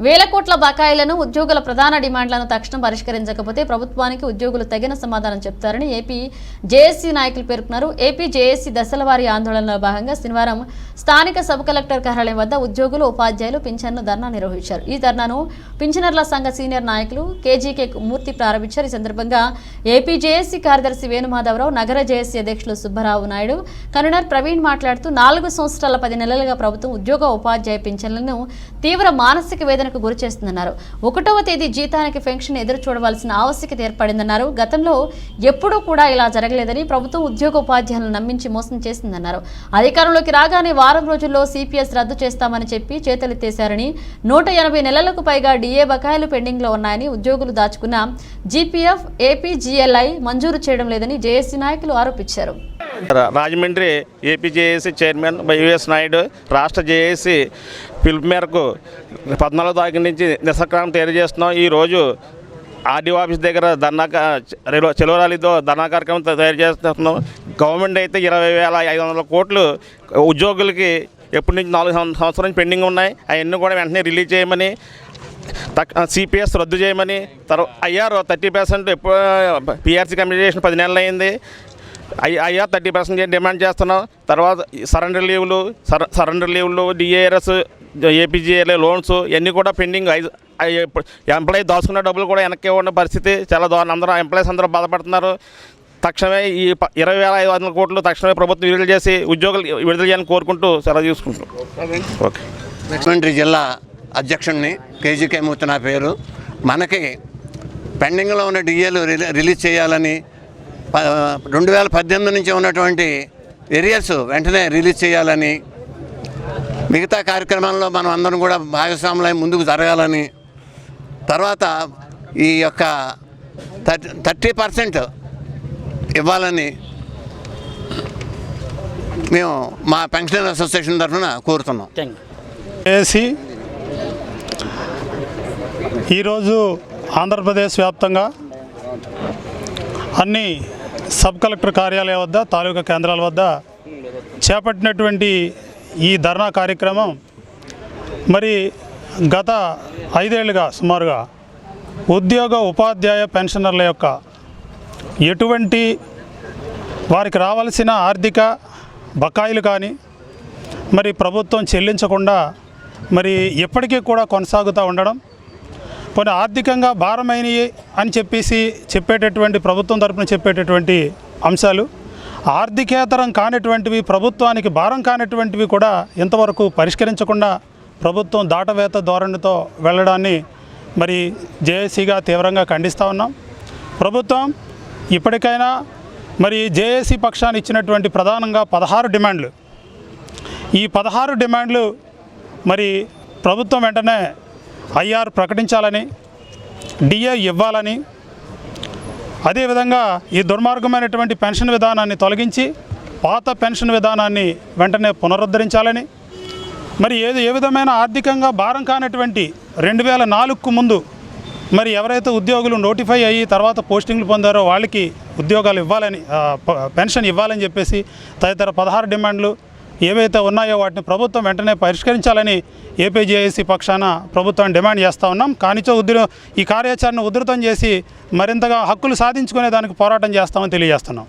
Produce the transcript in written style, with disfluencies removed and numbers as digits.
వేల కోట్ల బకాయిలను ఉద్యోగుల ప్రధాన డిమాండ్లను తక్షణం పరిష్కరించకపోతే ప్రభుత్వానికి ఉద్యోగులు తగిన సమాధానం చెప్తారని ఏపీ జేఏసీ నాయకులు పేర్కొన్నారు. ఏపీ జేఏసీ దశలవారీ ఆందోళనలో భాగంగా శనివారం స్థానిక సబ్ కలెక్టర్ కార్యాలయం వద్ద ఉద్యోగులు ఉపాధ్యాయులు పింఛన్ను ధర్నా నిర్వహించారు. ఈ ధర్నాను పింఛనర్ల సంఘ సీనియర్ నాయకులు కేజీకే మూర్తి ప్రారంభించారు. ఈ సందర్భంగా ఏపీ జేఏసీ కార్యదర్శి వేణుమాధవరావు, నగర జేఏసీ అధ్యక్షులు సుబ్బరావు నాయుడు, కన్వీనర్ ప్రవీణ్ మాట్లాడుతూ 4 సంవత్సరాల 10 నెలలుగా ప్రభుత్వం ఉద్యోగ ఉపాధ్యాయ పింఛన్లను తీవ్ర మానసిక వేదనకు గురి చేస్తుందన్నారు. 1వ తేదీ జీతానికి పెన్షన్ ఎదురు చూడవలసిన ఆవశ్యకత ఏర్పడిందన్నారు. గతంలో ఎప్పుడూ కూడా ఇలా జరగలేదని, ప్రభుత్వం ఉద్యోగ ఉపాధ్యాయులను నమ్మించి మోసం చేసిందన్నారు. అధికారంలోకి రాగానే వారం రోజుల్లో సిపిఎస్ రద్దు చేస్తామని చెప్పి చేతులెత్తేశారని, 180 నెలలకు పైగా డిఏ బకాయిలు పెండింగ్ లో ఉన్నాయని, ఉద్యోగులు దాచుకున్న జీపీఎఫ్, ఏపీజీఎల్ఐ మంజూరు చేయడం లేదని జేఏసీ నాయకులు ఆరోపించారు. Rajahmundry AP JAC chairman YS Naidu రాష్ట్ర జేఏసీ పిలుపు మేరకు 14వ తారీఖు నుంచి నిరసన తెలియజేస్తున్నాం. ఈరోజు ఆర్డీఓ ఆఫీస్ దగ్గర చెలో ర్యాలీతో ధర్నా కార్యక్రమం తయారు చేస్తున్నాం. గవర్నమెంట్ అయితే 20,500 కోట్లు ఉద్యోగులకి ఎప్పటి నుంచి 4 సంవత్సరాల నుంచి పెండింగ్ ఉన్నాయి. అవన్నీ కూడా వెంటనే రిలీజ్ చేయమని, సిపిఎస్ రద్దు చేయమని, ఐఆర్ 30% ఎప్పుడు పిఆర్సీ కమ్యూనికేషన్ 10 నెలలు అయింది. ఐఆర్ 30% డిమాండ్ చేస్తున్నాం. తర్వాత సరెండర్ లీవ్లు, డిఏఆర్ఎస్, ఏపీజీఎల్ఐ లోన్స్ ఇవన్నీ కూడా పెండింగ్. ఎంప్లాయీ దాచుకున్న డబ్బులు కూడా వెనక్కి ఉన్న పరిస్థితి చాలా దారుణం. అందరూ ఎంప్లాయీస్ అందరూ బాధపడుతున్నారు. తక్షణమే ఈ 20,500 కోట్లు తక్షణమే ప్రభుత్వం విడుదల చేసి ఉద్యోగులు విడుదల చేయాలని కోరుకుంటూ సెలవు తీసుకుంటాం. ఓకే. రాజమండ్రి జిల్లా అధ్యక్షుడిని కేజీకే మూర్తి నా పేరు. మనకి పెండింగ్లో ఉన్న డిఏలు రిలీజ్ చేయాలని, 2018 నుంచి ఉన్నటువంటి ఏరియర్స్ వెంటనే రిలీజ్ చేయాలని, మిగతా కార్యక్రమాల్లో మనం అందరం కూడా భాగస్వాములై ముందుకు జరగాలని, తర్వాత ఈ యొక్క 30% ఇవ్వాలని మేము మా పెన్షనర్ అసోసియేషన్ తరఫున కోరుతున్నాం. ఏసీ ఈరోజు ఆంధ్రప్రదేశ్ వ్యాప్తంగా అన్ని సబ్ కలెక్టర్ కార్యాలయం వద్ద, తాలూకా కేంద్రాల వద్ద చేపట్టినటువంటి ఈ ధర్నా కార్యక్రమం మరి గత 5 ఏళ్ళుగా సుమారుగా ఉద్యోగ ఉపాధ్యాయ పెన్షనర్ల యొక్క ఎటువంటి వారికి రావాల్సిన ఆర్థిక బకాయిలు కానీ మరి ప్రభుత్వం చెల్లించకుండా మరి ఎప్పటికీ కూడా కొనసాగుతూ ఉండడం, కొన్ని ఆర్థికంగా భారమైనవి అని చెప్పేటటువంటి ప్రభుత్వం తరపున చెప్పేటటువంటి అంశాలు, ఆర్థికేతరం కానిటువంటివి, ప్రభుత్వానికి భారం కానిటువంటివి కూడా ఇంతవరకు పరిష్కరించకుండా ప్రభుత్వం దాటవేత ధోరణితో వెళ్ళడాన్ని మరి జేఏసీగా తీవ్రంగా ఖండిస్తూ ఉన్నాం. ప్రభుత్వం ఇప్పటికైనా మరి జేఏసీ పక్షాన్ని ఇచ్చినటువంటి ప్రధానంగా 16 డిమాండ్లు, ఈ 16 డిమాండ్లు మరి ప్రభుత్వం వెంటనే ఐఆర్ ప్రకటించాలని, డిఏ ఇవ్వాలని, అదేవిధంగా ఈ దుర్మార్గమైనటువంటి పెన్షన్ విధానాన్ని తొలగించి పాత పెన్షన్ విధానాన్ని వెంటనే పునరుద్ధరించాలని, మరి ఏ విధమైన ఆర్థికంగా భారం కానటువంటి 2004కు ముందు మరి ఎవరైతే ఉద్యోగులు నోటిఫై అయ్యి తర్వాత పోస్టింగ్లు పొందారో వాళ్ళకి ఉద్యోగాలు ఇవ్వాలని, పెన్షన్ ఇవ్వాలని చెప్పేసి తదితర 16 డిమాండ్లు ఏవైతే ఉన్నాయో వాటిని ప్రభుత్వం వెంటనే పరిష్కరించాలని ఏపీ జేఏసీ పక్షాన ప్రభుత్వాన్ని డిమాండ్ చేస్తూ ఉన్నాం. కానిచో ఈ కార్యాచరణ ఉధృతం చేసి మరింతగా హక్కులు సాధించుకునే దానికి పోరాటం చేస్తామని తెలియజేస్తున్నాం.